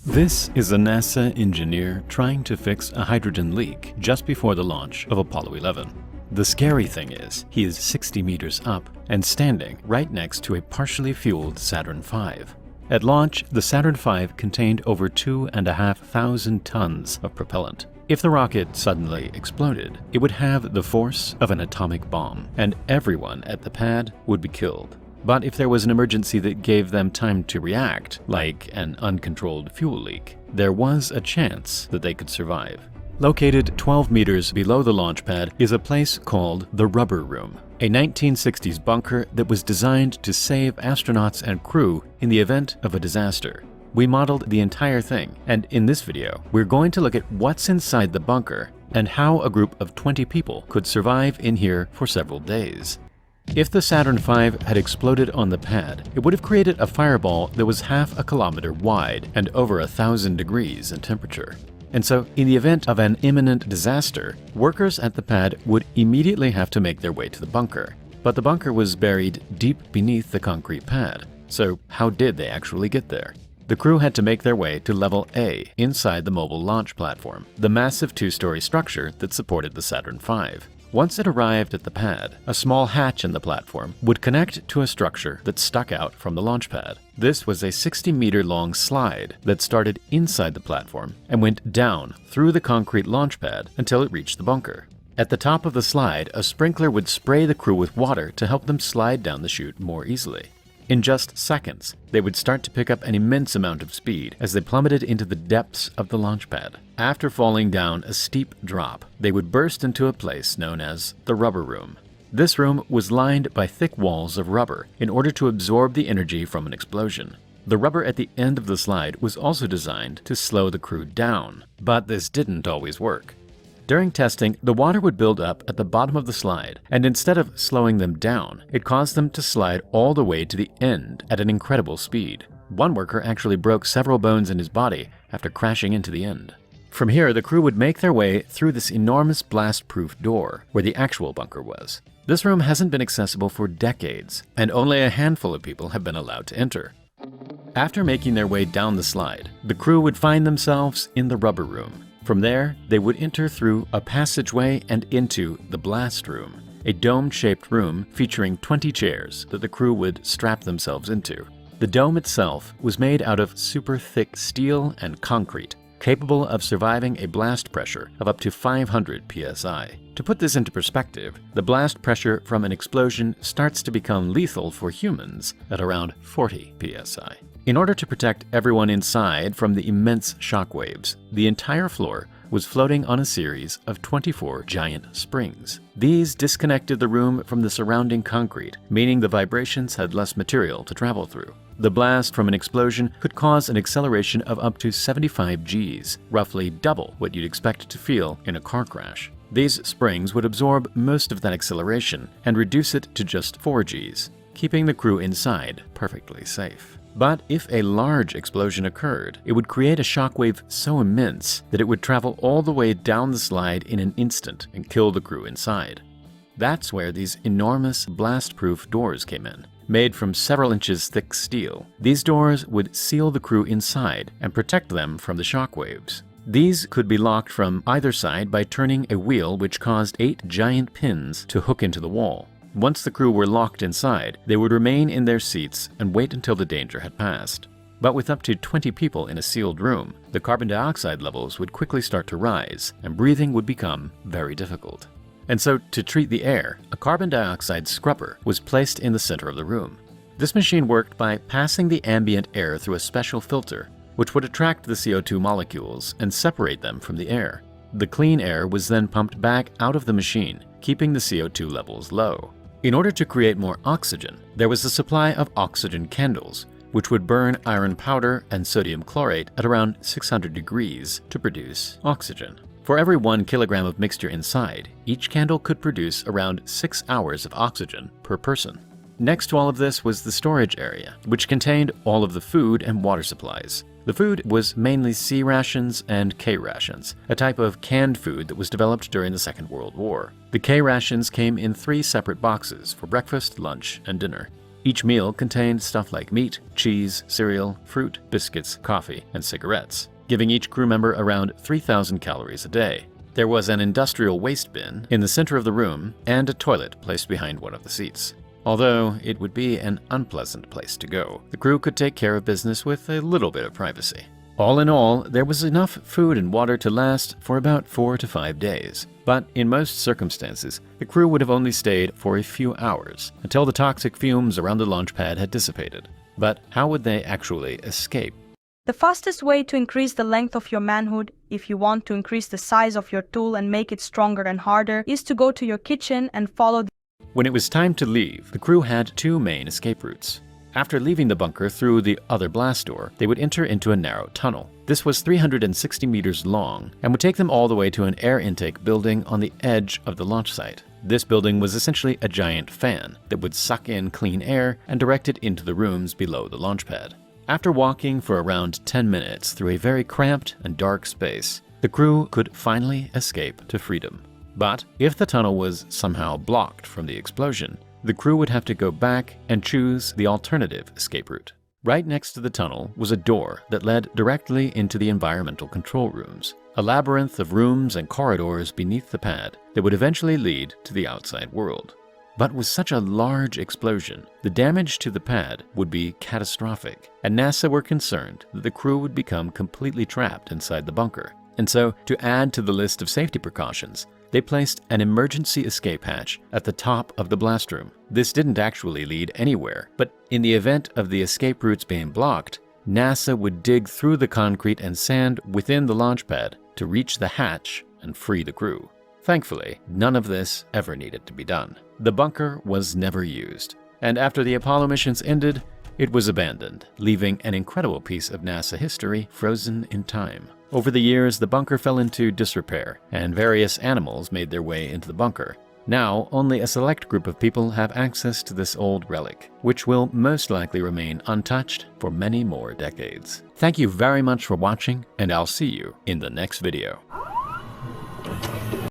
This is a NASA engineer trying to fix a hydrogen leak just before the launch of Apollo 11. The scary thing is, he is 60 meters up and standing right next to a partially fueled Saturn V. At launch, the Saturn V contained over 2,500 tons of propellant. If the rocket suddenly exploded, it would have the force of an atomic bomb, and everyone at the pad would be killed. But if there was an emergency that gave them time to react, like an uncontrolled fuel leak, there was a chance that they could survive. Located 12 meters below the launch pad is a place called the Rubber Room, a 1960s bunker that was designed to save astronauts and crew in the event of a disaster. We modeled the entire thing, and in this video, we're going to look at what's inside the bunker and how a group of 20 people could survive in here for several days. If the Saturn V had exploded on the pad, it would have created a fireball that was half a kilometer wide and over 1,000 degrees in temperature. And so, in the event of an imminent disaster, workers at the pad would immediately have to make their way to the bunker. But the bunker was buried deep beneath the concrete pad. So how did they actually get there? The crew had to make their way to Level A inside the mobile launch platform, the massive two-story structure that supported the Saturn V. Once it arrived at the pad, a small hatch in the platform would connect to a structure that stuck out from the launch pad. This was a 60-meter-long slide that started inside the platform and went down through the concrete launch pad until it reached the bunker. At the top of the slide, a sprinkler would spray the crew with water to help them slide down the chute more easily. In just seconds, they would start to pick up an immense amount of speed as they plummeted into the depths of the launch pad. After falling down a steep drop, they would burst into a place known as the Rubber Room. This room was lined by thick walls of rubber in order to absorb the energy from an explosion. The rubber at the end of the slide was also designed to slow the crew down, but this didn't always work. During testing, the water would build up at the bottom of the slide, and instead of slowing them down, it caused them to slide all the way to the end at an incredible speed. One worker actually broke several bones in his body after crashing into the end. From here, the crew would make their way through this enormous blast-proof door where the actual bunker was. This room hasn't been accessible for decades, and only a handful of people have been allowed to enter. After making their way down the slide, the crew would find themselves in the Rubber Room. From there, they would enter through a passageway and into the Blast Room, a dome-shaped room featuring 20 chairs that the crew would strap themselves into. The dome itself was made out of super thick steel and concrete, capable of surviving a blast pressure of up to 500 psi. To put this into perspective, the blast pressure from an explosion starts to become lethal for humans at around 40 psi. In order to protect everyone inside from the immense shockwaves, the entire floor was floating on a series of 24 giant springs. These disconnected the room from the surrounding concrete, meaning the vibrations had less material to travel through. The blast from an explosion could cause an acceleration of up to 75 Gs, roughly double what you'd expect to feel in a car crash. These springs would absorb most of that acceleration and reduce it to just 4 Gs, keeping the crew inside perfectly safe. But if a large explosion occurred, it would create a shockwave so immense that it would travel all the way down the slide in an instant and kill the crew inside. That's where these enormous blast-proof doors came in. Made from several inches thick steel, these doors would seal the crew inside and protect them from the shockwaves. These could be locked from either side by turning a wheel which caused 8 giant pins to hook into the wall. Once the crew were locked inside, they would remain in their seats and wait until the danger had passed. But with up to 20 people in a sealed room, the carbon dioxide levels would quickly start to rise, and breathing would become very difficult. And so, to treat the air, a carbon dioxide scrubber was placed in the center of the room. This machine worked by passing the ambient air through a special filter, which would attract the CO2 molecules and separate them from the air. The clean air was then pumped back out of the machine, keeping the CO2 levels low. In order to create more oxygen, there was a supply of oxygen candles, which would burn iron powder and sodium chlorate at around 600 degrees to produce oxygen. For every 1 kilogram of mixture inside, each candle could produce around 6 hours of oxygen per person. Next to all of this was the storage area, which contained all of the food and water supplies. The food was mainly C rations and K rations, a type of canned food that was developed during the Second World War. The K rations came in 3 separate boxes for breakfast, lunch, and dinner. Each meal contained stuff like meat, cheese, cereal, fruit, biscuits, coffee, and cigarettes, giving each crew member around 3,000 calories a day. There was an industrial waste bin in the center of the room and a toilet placed behind one of the seats. Although it would be an unpleasant place to go, the crew could take care of business with a little bit of privacy. All in all, there was enough food and water to last for about 4 to 5 days. But in most circumstances, the crew would have only stayed for a few hours until the toxic fumes around the launch pad had dissipated. But how would they actually escape? The fastest way to increase the length of your manhood, if you want to increase the size of your tool and make it stronger and harder, is to go to your kitchen and follow the... When it was time to leave, the crew had 2 main escape routes. After leaving the bunker through the other blast door, they would enter into a narrow tunnel. This was 360 meters long and would take them all the way to an air intake building on the edge of the launch site. This building was essentially a giant fan that would suck in clean air and direct it into the rooms below the launch pad. After walking for around 10 minutes through a very cramped and dark space, the crew could finally escape to freedom. But if the tunnel was somehow blocked from the explosion, the crew would have to go back and choose the alternative escape route. Right next to the tunnel was a door that led directly into the environmental control rooms, a labyrinth of rooms and corridors beneath the pad that would eventually lead to the outside world. But with such a large explosion, the damage to the pad would be catastrophic, and NASA were concerned that the crew would become completely trapped inside the bunker. And so, to add to the list of safety precautions, they placed an emergency escape hatch at the top of the blast room. This didn't actually lead anywhere, but in the event of the escape routes being blocked, NASA would dig through the concrete and sand within the launch pad to reach the hatch and free the crew. Thankfully, none of this ever needed to be done. The bunker was never used, and after the Apollo missions ended, it was abandoned, leaving an incredible piece of NASA history frozen in time. Over the years, the bunker fell into disrepair, and various animals made their way into the bunker. Now, only a select group of people have access to this old relic, which will most likely remain untouched for many more decades. Thank you very much for watching, and I'll see you in the next video.